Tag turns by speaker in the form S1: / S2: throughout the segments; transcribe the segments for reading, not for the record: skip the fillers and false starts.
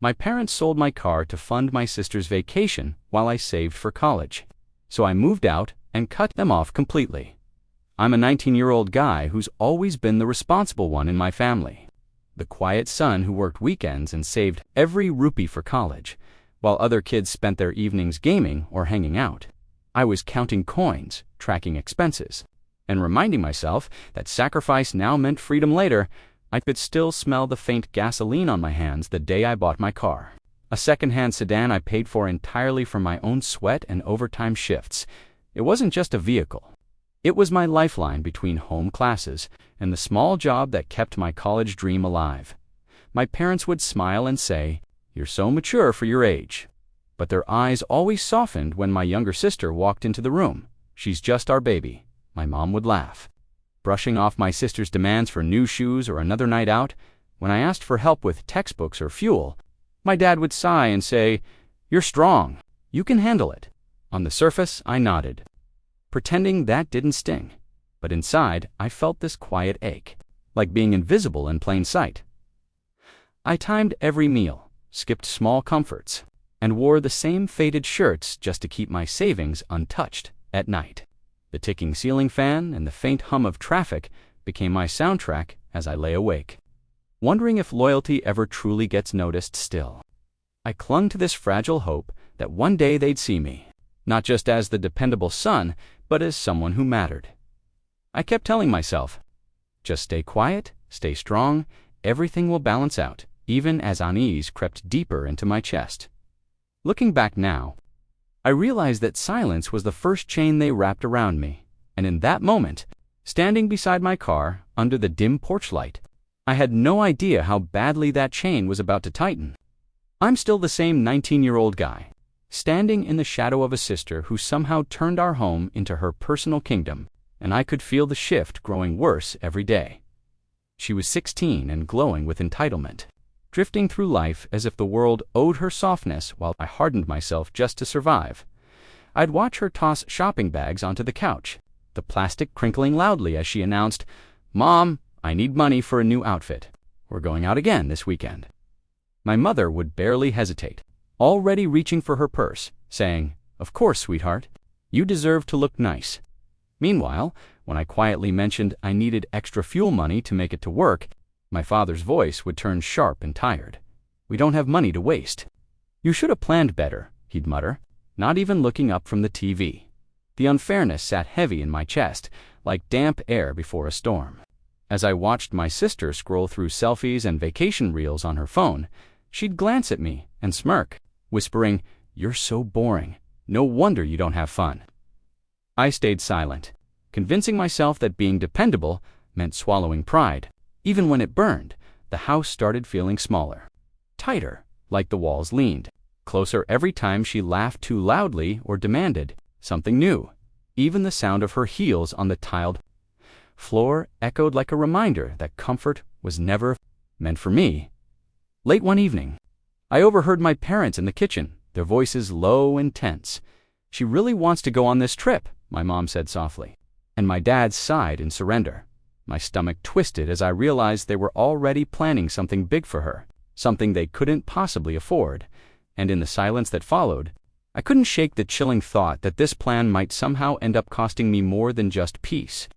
S1: My parents sold my car to fund my sister's vacation while I saved for college. So I moved out and cut them off completely. I'm a 19-year-old guy who's always been the responsible one in my family. The quiet son who worked weekends and saved every rupee for college, while other kids spent their evenings gaming or hanging out. I was counting coins, tracking expenses, and reminding myself that sacrifice now meant freedom later. I could still smell the faint gasoline on my hands the day I bought my car. A second-hand sedan I paid for entirely from my own sweat and overtime shifts. It wasn't just a vehicle. It was my lifeline between home classes and the small job that kept my college dream alive. My parents would smile and say, "You're so mature for your age." But their eyes always softened when my younger sister walked into the room. "She's just our baby," my mom would laugh. Brushing off my sister's demands for new shoes or another night out, when I asked for help with textbooks or fuel, my dad would sigh and say, "You're strong. You can handle it." On the surface, I nodded, pretending that didn't sting. But inside, I felt this quiet ache, like being invisible in plain sight. I timed every meal, skipped small comforts, and wore the same faded shirts just to keep my savings untouched at night. The ticking ceiling fan and the faint hum of traffic became my soundtrack as I lay awake, wondering if loyalty ever truly gets noticed still. I clung to this fragile hope that one day they'd see me, not just as the dependable son, but as someone who mattered. I kept telling myself, just stay quiet, stay strong, everything will balance out, even as unease crept deeper into my chest. Looking back now, I realized that silence was the first chain they wrapped around me, and in that moment, standing beside my car under the dim porch light, I had no idea how badly that chain was about to tighten. I'm still the same 19-year-old guy, standing in the shadow of a sister who somehow turned our home into her personal kingdom, and I could feel the shift growing worse every day. She was 16 and glowing with entitlement, drifting through life as if the world owed her softness while I hardened myself just to survive. I'd watch her toss shopping bags onto the couch, the plastic crinkling loudly as she announced, "Mom, I need money for a new outfit. We're going out again this weekend." My mother would barely hesitate, already reaching for her purse, saying, "Of course, sweetheart. You deserve to look nice." Meanwhile, when I quietly mentioned I needed extra fuel money to make it to work, my father's voice would turn sharp and tired. "We don't have money to waste." "You should have planned better," he'd mutter, not even looking up from the TV. The unfairness sat heavy in my chest, like damp air before a storm. As I watched my sister scroll through selfies and vacation reels on her phone, she'd glance at me and smirk, whispering, "You're so boring. No wonder you don't have fun." I stayed silent, convincing myself that being dependable meant swallowing pride. Even when it burned, the house started feeling smaller, tighter, like the walls leaned, closer every time she laughed too loudly or demanded something new. Even the sound of her heels on the tiled floor echoed like a reminder that comfort was never meant for me. Late one evening, I overheard my parents in the kitchen, their voices low and tense. "She really wants to go on this trip," my mom said softly, and my dad sighed in surrender. My stomach twisted as I realized they were already planning something big for her, something they couldn't possibly afford, and in the silence that followed, I couldn't shake the chilling thought that this plan might somehow end up costing me more than just peace.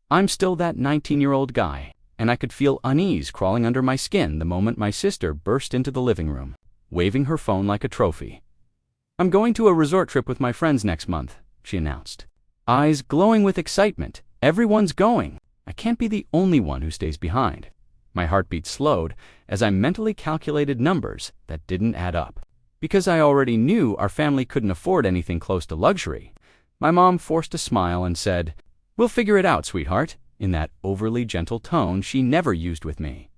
S1: I'm still that 19-year-old guy, and I could feel unease crawling under my skin the moment my sister burst into the living room, waving her phone like a trophy. "I'm going to a resort trip with my friends next month," she announced, eyes glowing with excitement. "Everyone's going. I can't be the only one who stays behind." My heartbeat slowed as I mentally calculated numbers that didn't add up. Because I already knew our family couldn't afford anything close to luxury, my mom forced a smile and said, "We'll figure it out, sweetheart," in that overly gentle tone she never used with me.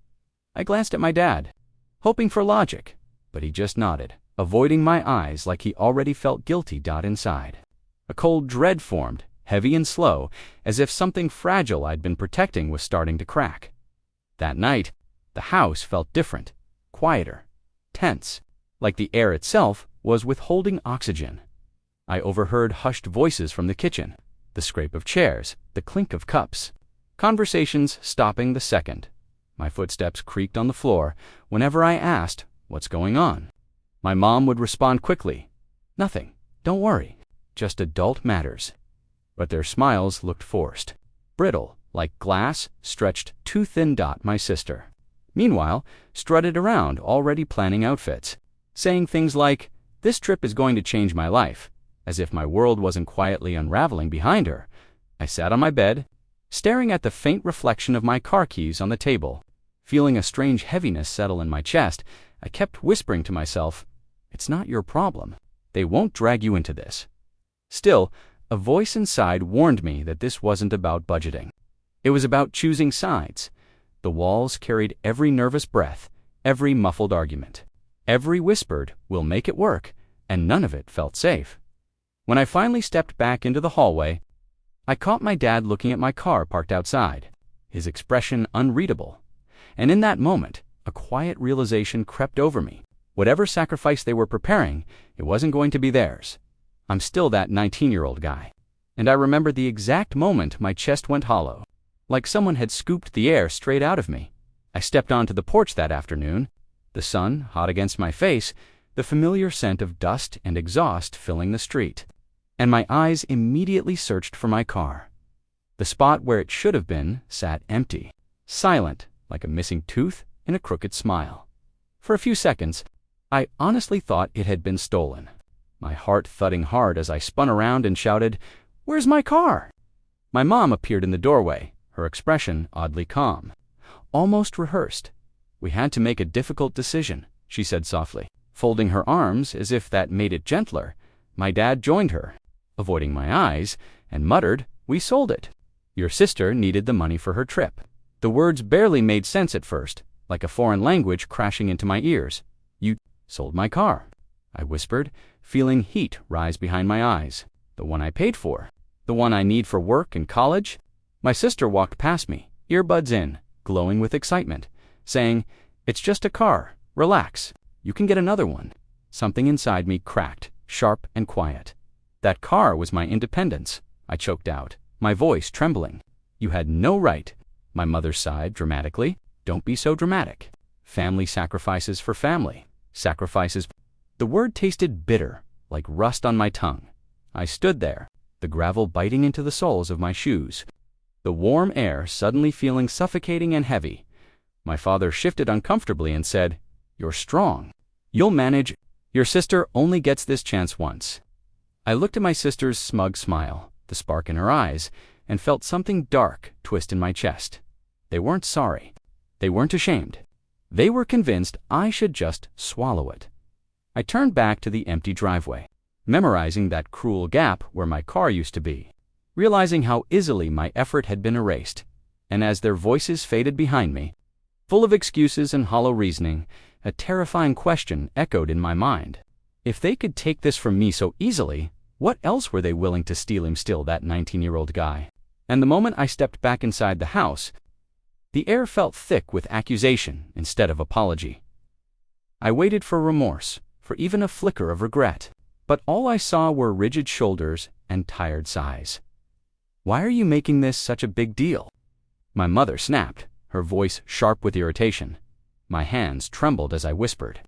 S1: I glanced at my dad, hoping for logic, but he just nodded, avoiding my eyes like he already felt guilty inside. A cold dread formed, heavy and slow, as if something fragile I'd been protecting was starting to crack. That night, the house felt different, quieter, tense, like the air itself was withholding oxygen. I overheard hushed voices from the kitchen, the scrape of chairs, the clink of cups, conversations stopping the second. My footsteps creaked on the floor whenever I asked, "What's going on?" My mom would respond quickly, "Nothing. Don't worry. Just adult matters." But their smiles looked forced, brittle, like glass stretched too thin. My sister, meanwhile, strutted around already planning outfits, saying things like, "This trip is going to change my life," as if my world wasn't quietly unraveling behind her. I sat on my bed, staring at the faint reflection of my car keys on the table. Feeling a strange heaviness settle in my chest, I kept whispering to myself, "It's not your problem. They won't drag you into this." Still, a voice inside warned me that this wasn't about budgeting. It was about choosing sides. The walls carried every nervous breath, every muffled argument. Every whispered, "We'll make it work," and none of it felt safe. When I finally stepped back into the hallway, I caught my dad looking at my car parked outside, his expression unreadable. And in that moment, a quiet realization crept over me. Whatever sacrifice they were preparing, it wasn't going to be theirs. I'm still that 19-year-old guy. And I remember the exact moment my chest went hollow, like someone had scooped the air straight out of me. I stepped onto the porch that afternoon, the sun hot against my face, the familiar scent of dust and exhaust filling the street. And my eyes immediately searched for my car. The spot where it should have been sat empty, silent, like a missing tooth in a crooked smile. For a few seconds, I honestly thought it had been stolen, my heart thudding hard as I spun around and shouted, "Where's my car?" My mom appeared in the doorway, her expression oddly calm, almost rehearsed. "We had to make a difficult decision," she said softly. Folding her arms as if that made it gentler, my dad joined her, avoiding my eyes, and muttered, "We sold it. Your sister needed the money for her trip." The words barely made sense at first, like a foreign language crashing into my ears. "You sold my car," I whispered, feeling heat rise behind my eyes. "The one I paid for. The one I need for work and college." My sister walked past me, earbuds in, glowing with excitement, saying, "It's just a car. Relax. You can get another one." Something inside me cracked, sharp and quiet. "That car was my independence," I choked out, my voice trembling. "You had no right." My mother sighed dramatically. "Don't be so dramatic. Family sacrifices for family. Sacrifices." The word tasted bitter, like rust on my tongue. I stood there, the gravel biting into the soles of my shoes, the warm air suddenly feeling suffocating and heavy. My father shifted uncomfortably and said, "You're strong. You'll manage. Your sister only gets this chance once." I looked at my sister's smug smile, the spark in her eyes, and felt something dark twist in my chest. They weren't sorry. They weren't ashamed. They were convinced I should just swallow it. I turned back to the empty driveway, memorizing that cruel gap where my car used to be, realizing how easily my effort had been erased. And as their voices faded behind me, full of excuses and hollow reasoning, a terrifying question echoed in my mind. If they could take this from me so easily, what else were they willing to steal him still, that 19-year-old guy? And the moment I stepped back inside the house, the air felt thick with accusation instead of apology. I waited for remorse, for even a flicker of regret, but all I saw were rigid shoulders and tired sighs. "Why are you making this such a big deal?" My mother snapped, her voice sharp with irritation. My hands trembled as I whispered,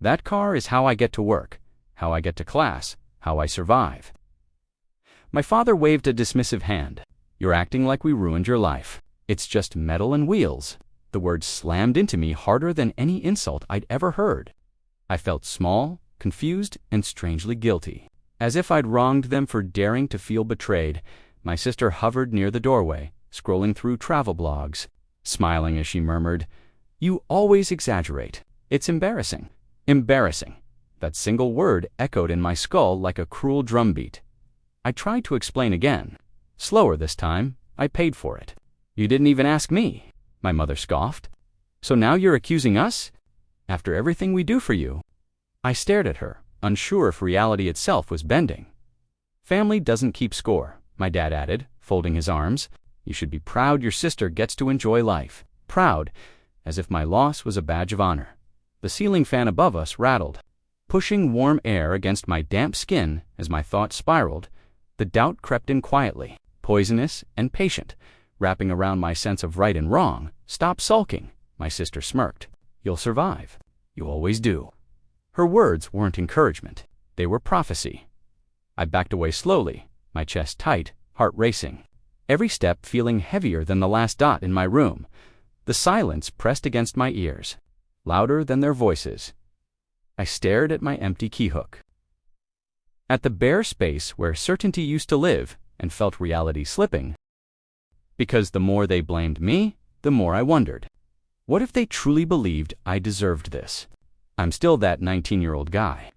S1: "That car is how I get to work, how I get to class, how I survive." My father waved a dismissive hand. "You're acting like we ruined your life. It's just metal and wheels." The words slammed into me harder than any insult I'd ever heard. I felt small, confused, and strangely guilty, as if I'd wronged them for daring to feel betrayed. My sister hovered near the doorway, scrolling through travel blogs, smiling as she murmured, "You always exaggerate. It's embarrassing." Embarrassing. That single word echoed in my skull like a cruel drumbeat. I tried to explain again. Slower this time. I paid for it. "You didn't even ask me," my mother scoffed. "So now you're accusing us? After everything we do for you?" I stared at her, unsure if reality itself was bending. "Family doesn't keep score," my dad added, folding his arms. "You should be proud your sister gets to enjoy life." Proud, as if my loss was a badge of honor. The ceiling fan above us rattled, pushing warm air against my damp skin as my thoughts spiraled. The doubt crept in quietly, poisonous and patient, wrapping around my sense of right and wrong. "Stop sulking," my sister smirked. "You'll survive. You always do. Her words weren't encouragement. They were prophecy. I backed away slowly, my chest tight, heart racing. Every step feeling heavier than the last dot in my room. The silence pressed against my ears, louder than their voices. I stared at my empty keyhook. At the bare space where certainty used to live, and felt reality slipping. Because the more they blamed me, the more I wondered. What if they truly believed I deserved this? I'm still that 19-year-old guy.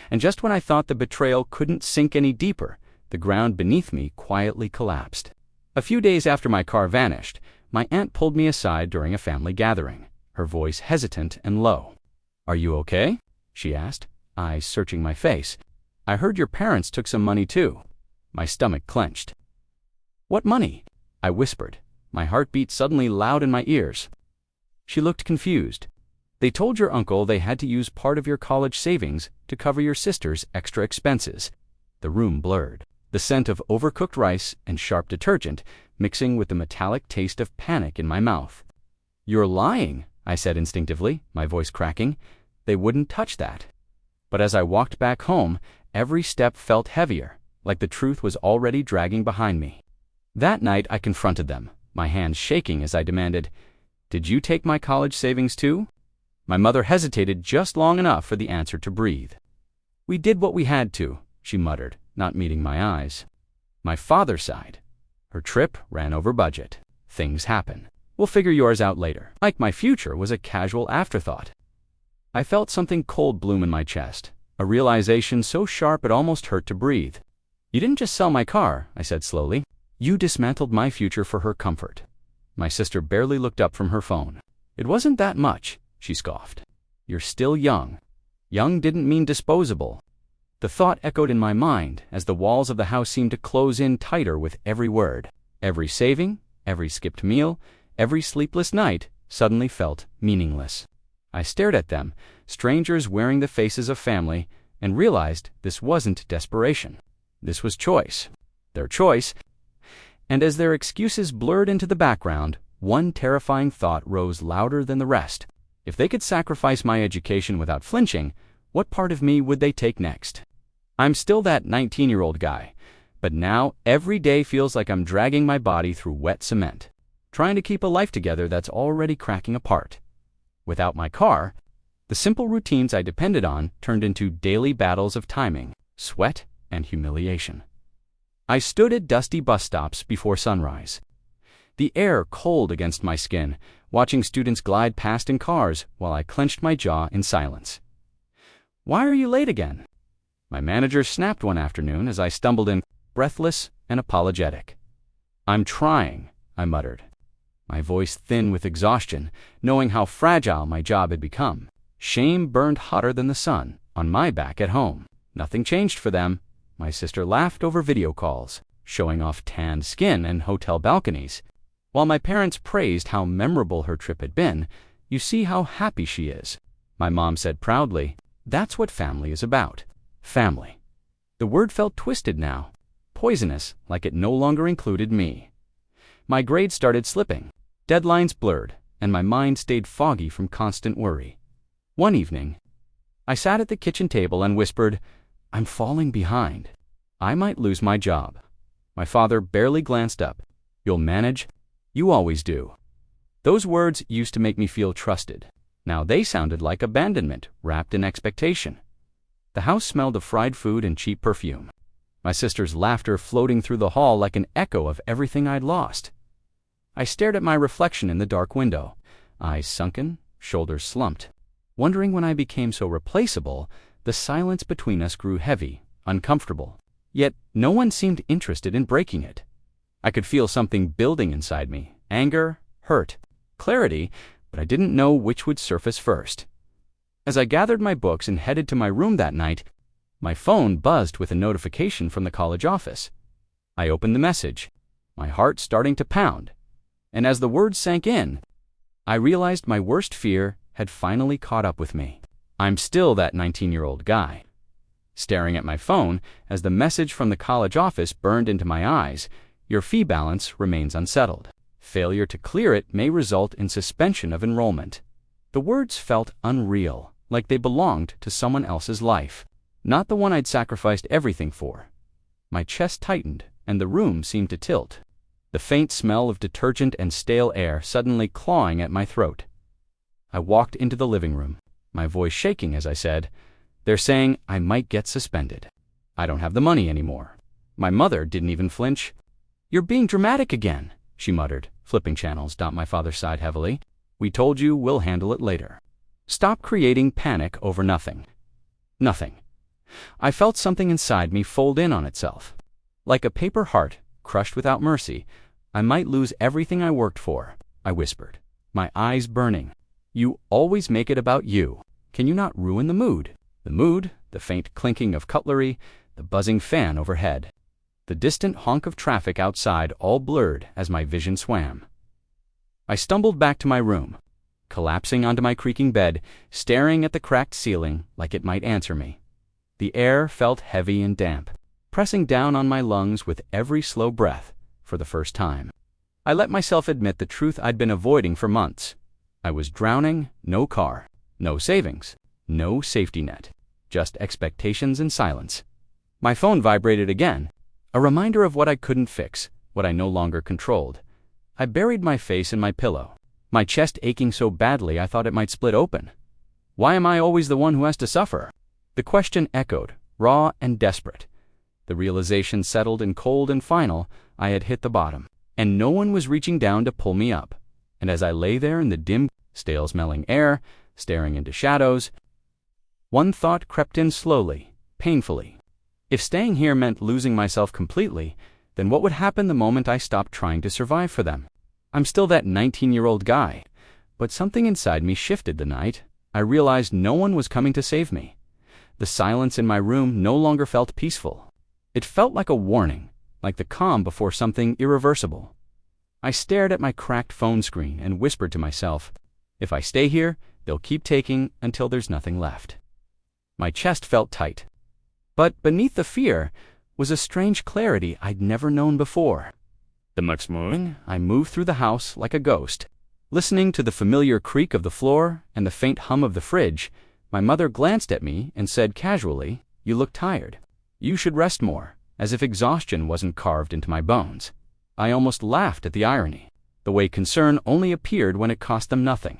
S1: And just when I thought the betrayal couldn't sink any deeper, the ground beneath me quietly collapsed. A few days after my car vanished, my aunt pulled me aside during a family gathering, her voice hesitant and low. "Are you okay?" she asked, eyes searching my face. "I heard your parents took some money too." My stomach clenched. "What money?" I whispered, my heartbeat suddenly loud in my ears. She looked confused. "They told your uncle they had to use part of your college savings to cover your sister's extra expenses." The room blurred, the scent of overcooked rice and sharp detergent mixing with the metallic taste of panic in my mouth. "You're lying," I said instinctively, my voice cracking. "They wouldn't touch that." But as I walked back home, every step felt heavier, like the truth was already dragging behind me. That night I confronted them, my hands shaking as I demanded, "Did you take my college savings too?" My mother hesitated just long enough for the answer to breathe. "We did what we had to," she muttered, not meeting my eyes. My father sighed. "Her trip ran over budget. Things happen. We'll figure yours out later." Like my future was a casual afterthought. I felt something cold bloom in my chest, a realization so sharp it almost hurt to breathe. "You didn't just sell my car," I said slowly. "You dismantled my future for her comfort." My sister barely looked up from her phone. "It wasn't that much," she scoffed. "You're still young." Young didn't mean disposable. The thought echoed in my mind as the walls of the house seemed to close in tighter with every word. Every saving, every skipped meal, every sleepless night suddenly felt meaningless. I stared at them, strangers wearing the faces of family, and realized this wasn't desperation. This was choice. Their choice. And as their excuses blurred into the background, one terrifying thought rose louder than the rest. If they could sacrifice my education without flinching, what part of me would they take next? I'm still that 19-year-old guy, but now every day feels like I'm dragging my body through wet cement, trying to keep a life together that's already cracking apart. Without my car, the simple routines I depended on turned into daily battles of timing, sweat, and humiliation. I stood at dusty bus stops before sunrise. The air cold against my skin, watching students glide past in cars while I clenched my jaw in silence. "Why are you late again?" My manager snapped one afternoon as I stumbled in, breathless and apologetic. "I'm trying," I muttered, my voice thin with exhaustion, knowing how fragile my job had become. Shame burned hotter than the sun on my back at home. Nothing changed for them. My sister laughed over video calls, showing off tanned skin and hotel balconies. While my parents praised how memorable her trip had been, "You see how happy she is," my mom said proudly. That's what family is about. Family. The word felt twisted now, poisonous, like it no longer included me. My grades started slipping, deadlines blurred, and my mind stayed foggy from constant worry. One evening, I sat at the kitchen table and whispered, "I'm falling behind. I might lose my job." My father barely glanced up. "You'll manage. You always do." Those words used to make me feel trusted. Now they sounded like abandonment wrapped in expectation. The house smelled of fried food and cheap perfume. My sister's laughter floating through the hall like an echo of everything I'd lost. I stared at my reflection in the dark window, eyes sunken, shoulders slumped. Wondering when I became so replaceable, the silence between us grew heavy, uncomfortable. Yet no one seemed interested in breaking it. I could feel something building inside me, anger, hurt, clarity, but I didn't know which would surface first. As I gathered my books and headed to my room that night, my phone buzzed with a notification from the college office. I opened the message, my heart starting to pound, and as the words sank in, I realized my worst fear had finally caught up with me. I'm still that 19-year-old guy. Staring at my phone as the message from the college office burned into my eyes, "Your fee balance remains unsettled. Failure to clear it may result in suspension of enrollment." The words felt unreal, like they belonged to someone else's life, not the one I'd sacrificed everything for. My chest tightened, and the room seemed to tilt, the faint smell of detergent and stale air suddenly clawing at my throat. I walked into the living room, my voice shaking as I said, "They're saying I might get suspended. I don't have the money anymore." My mother didn't even flinch. "You're being dramatic again," she muttered, flipping channels. My father sighed heavily. "We told you we'll handle it later. Stop creating panic over nothing." Nothing. I felt something inside me fold in on itself. Like a paper heart, crushed without mercy. "I might lose everything I worked for," I whispered, my eyes burning. "You always make it about you. Can you not ruin the mood?" The mood, the faint clinking of cutlery, the buzzing fan overhead. The distant honk of traffic outside all blurred as my vision swam. I stumbled back to my room, collapsing onto my creaking bed, staring at the cracked ceiling like it might answer me. The air felt heavy and damp, pressing down on my lungs with every slow breath for the first time. I let myself admit the truth I'd been avoiding for months. I was drowning, no car, no savings, no safety net, just expectations and silence. My phone vibrated again, a reminder of what I couldn't fix, what I no longer controlled. I buried my face in my pillow, my chest aching so badly I thought it might split open. Why am I always the one who has to suffer? The question echoed, raw and desperate. The realization settled in cold and final. I had hit the bottom, and no one was reaching down to pull me up. And as I lay there in the dim, stale-smelling air, staring into shadows, one thought crept in slowly, painfully. If staying here meant losing myself completely, then what would happen the moment I stopped trying to survive for them? I'm still that 19-year-old guy, but something inside me shifted the night I realized no one was coming to save me. The silence in my room no longer felt peaceful. It felt like a warning, like the calm before something irreversible. I stared at my cracked phone screen and whispered to myself, "If I stay here, they'll keep taking until there's nothing left." My chest felt tight. But beneath the fear was a strange clarity I'd never known before. The next morning, I moved through the house like a ghost. Listening to the familiar creak of the floor and the faint hum of the fridge, my mother glanced at me and said casually, "You look tired. You should rest more," as if exhaustion wasn't carved into my bones. I almost laughed at the irony, the way concern only appeared when it cost them nothing.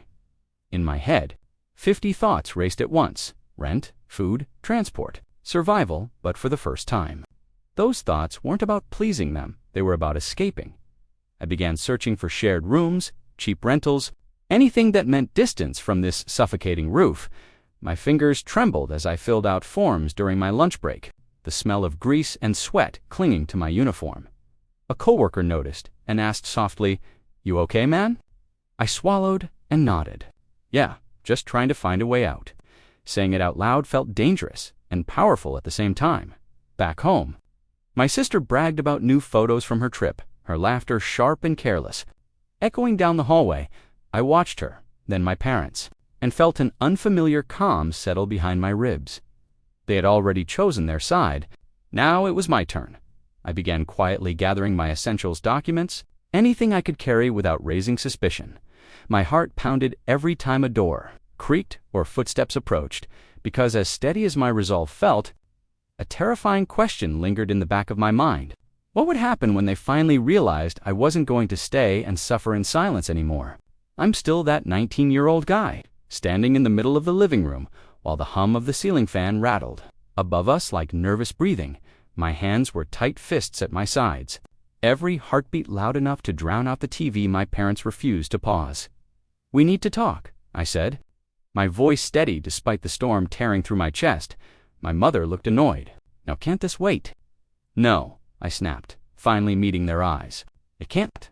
S1: In my head, 50 thoughts raced at once: rent, food, transport, survival, but for the first time. Those thoughts weren't about pleasing them, they were about escaping. I began searching for shared rooms, cheap rentals, anything that meant distance from this suffocating roof. My fingers trembled as I filled out forms during my lunch break, the smell of grease and sweat clinging to my uniform. A coworker noticed and asked softly, "You okay, man?" I swallowed and nodded. Yeah, just trying to find a way out. Saying it out loud felt dangerous and powerful at the same time. Back home, my sister bragged about new photos from her trip, her laughter sharp and careless. Echoing down the hallway, I watched her, then my parents, and felt an unfamiliar calm settle behind my ribs. They had already chosen their side. Now it was my turn. I began quietly gathering my essentials documents, anything I could carry without raising suspicion. My heart pounded every time a door creaked or footsteps approached, because as steady as my resolve felt, a terrifying question lingered in the back of my mind. What would happen when they finally realized I wasn't going to stay and suffer in silence anymore? I'm still that 19-year-old guy, standing in the middle of the living room while the hum of the ceiling fan rattled. Above us, like nervous breathing, my hands were tight fists at my sides, every heartbeat loud enough to drown out the TV my parents refused to pause. "We need to talk," I said, my voice steady despite the storm tearing through my chest. My mother looked annoyed. "Now can't this wait?" "No," I snapped, finally meeting their eyes. "It can't."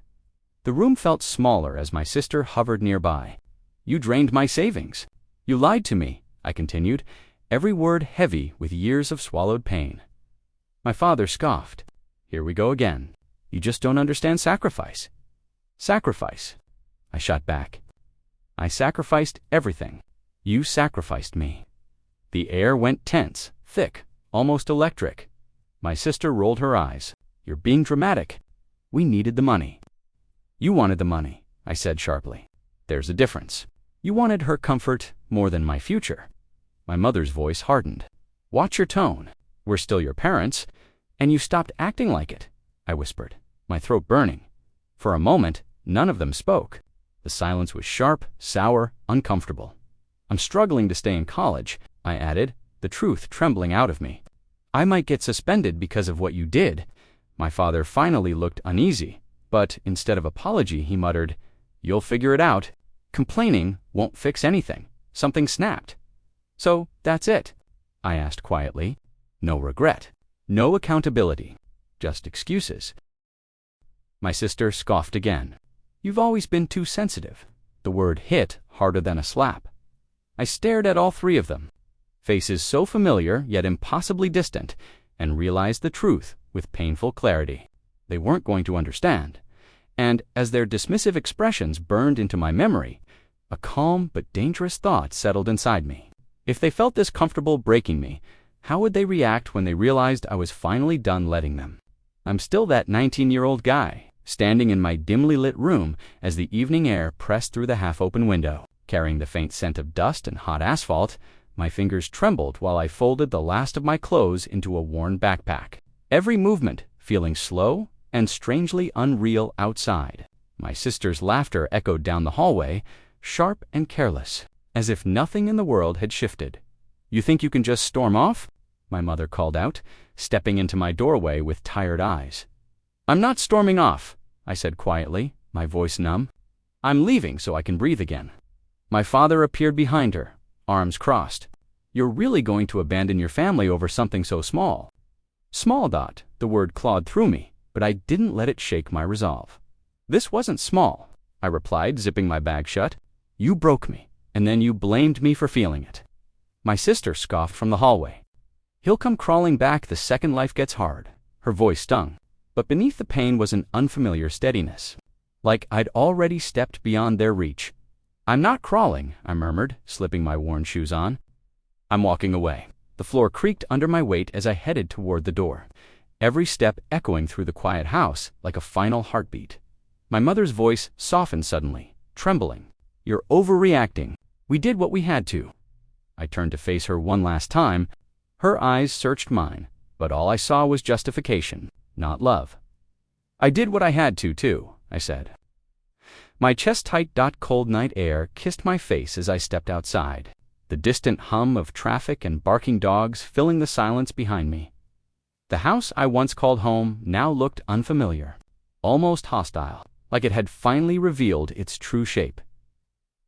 S1: The room felt smaller as my sister hovered nearby. "You drained my savings. You lied to me," I continued, every word heavy with years of swallowed pain. My father scoffed. "Here we go again. You just don't understand sacrifice." "Sacrifice," I shot back. "I sacrificed everything. You sacrificed me." The air went tense, thick, almost electric. My sister rolled her eyes. "You're being dramatic. We needed the money." "You wanted the money," I said sharply. "There's a difference. You wanted her comfort more than my future." My mother's voice hardened. "Watch your tone. We're still your parents, and you stopped acting like it," I whispered, my throat burning. For a moment, none of them spoke. The silence was sharp, sour, uncomfortable. "I'm struggling to stay in college," I added, the truth trembling out of me. "I might get suspended because of what you did." My father finally looked uneasy, but instead of apology, he muttered, "You'll figure it out. Complaining won't fix anything. Something snapped." "So that's it?" I asked quietly. No regret, no accountability, just excuses. My sister scoffed again. "You've always been too sensitive." The word hit harder than a slap. I stared at all three of them, faces so familiar yet impossibly distant, and realized the truth with painful clarity. They weren't going to understand. And as their dismissive expressions burned into my memory, a calm but dangerous thought settled inside me. If they felt this comfortable breaking me, how would they react when they realized I was finally done letting them? I'm still that 19-year-old guy, standing in my dimly lit room as the evening air pressed through the half-open window. Carrying the faint scent of dust and hot asphalt, my fingers trembled while I folded the last of my clothes into a worn backpack. Every movement feeling slow and strangely unreal outside. My sister's laughter echoed down the hallway, sharp and careless, as if nothing in the world had shifted. "You think you can just storm off?" my mother called out, stepping into my doorway with tired eyes. "I'm not storming off," I said quietly, my voice numb. "I'm leaving so I can breathe again." My father appeared behind her, arms crossed. "You're really going to abandon your family over something so small?" Small. The word clawed through me, but I didn't let it shake my resolve. "This wasn't small," I replied, zipping my bag shut. "You broke me, and then you blamed me for feeling it." My sister scoffed from the hallway. "He'll come crawling back the second life gets hard." Her voice stung, but beneath the pain was an unfamiliar steadiness, like I'd already stepped beyond their reach. "I'm not crawling," I murmured, slipping my worn shoes on. "I'm walking away." The floor creaked under my weight as I headed toward the door, every step echoing through the quiet house like a final heartbeat. My mother's voice softened suddenly, trembling. "You're overreacting. We did what we had to." I turned to face her one last time. Her eyes searched mine, but all I saw was justification, not love. "I did what I had to, too," I said. My chest tight. Cold night air kissed my face as I stepped outside, the distant hum of traffic and barking dogs filling the silence behind me. The house I once called home now looked unfamiliar, almost hostile, like it had finally revealed its true shape.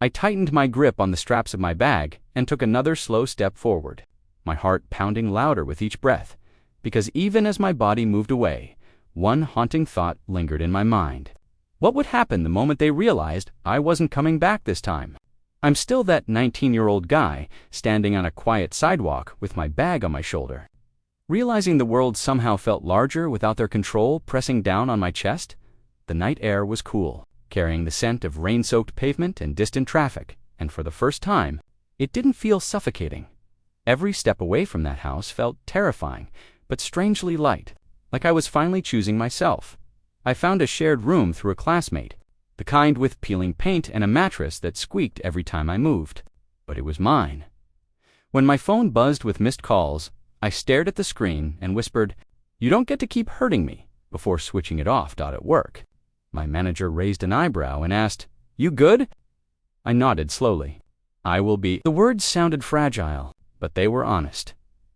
S1: I tightened my grip on the straps of my bag and took another slow step forward, my heart pounding louder with each breath, because even as my body moved away, one haunting thought lingered in my mind. What would happen the moment they realized I wasn't coming back this time? I'm still that 19-year-old guy standing on a quiet sidewalk with my bag on my shoulder. Realizing the world somehow felt larger without their control pressing down on my chest, the night air was cool, carrying the scent of rain-soaked pavement and distant traffic, and for the first time, it didn't feel suffocating. Every step away from that house felt terrifying, but strangely light, like I was finally choosing myself. I found a shared room through a classmate, the kind with peeling paint and a mattress that squeaked every time I moved. But it was mine. When my phone buzzed with missed calls, I stared at the screen and whispered, "You don't get to keep hurting me," before switching it off. At work, my manager raised an eyebrow and asked, "You good?" I nodded slowly. "I will be." The words sounded fragile, but they were honest.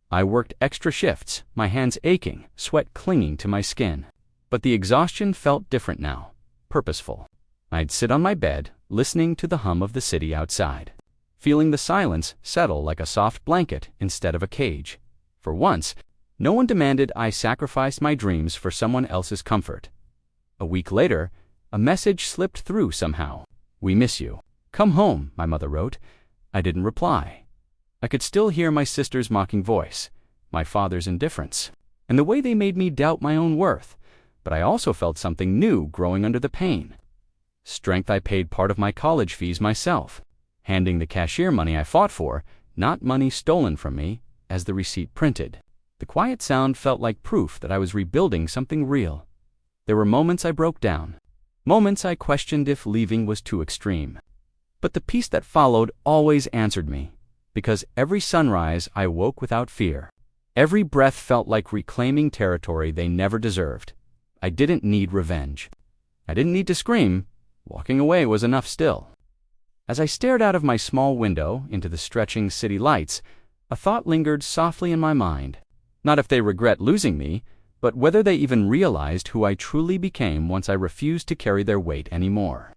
S1: I worked extra shifts, my hands aching, sweat clinging to my skin. But the exhaustion felt different now, purposeful. I'd sit on my bed, listening to the hum of the city outside, feeling the silence settle like a soft blanket instead of a cage. For once, no one demanded I sacrifice my dreams for someone else's comfort. A week later, a message slipped through somehow. "We miss you. Come home," my mother wrote. I didn't reply. I could still hear my sister's mocking voice, my father's indifference, and the way they made me doubt my own worth. But I also felt something new growing under the pain. Strength. I paid part of my college fees myself, handing the cashier money I fought for, not money stolen from me, as the receipt printed. The quiet sound felt like proof that I was rebuilding something real. There were moments I broke down, moments I questioned if leaving was too extreme. But the peace that followed always answered me, because every sunrise I woke without fear. Every breath felt like reclaiming territory they never deserved. I didn't need revenge. I didn't need to scream. Walking away was enough still. As I stared out of my small window into the stretching city lights, a thought lingered softly in my mind. Not if they regret losing me, but whether they even realized who I truly became once I refused to carry their weight anymore.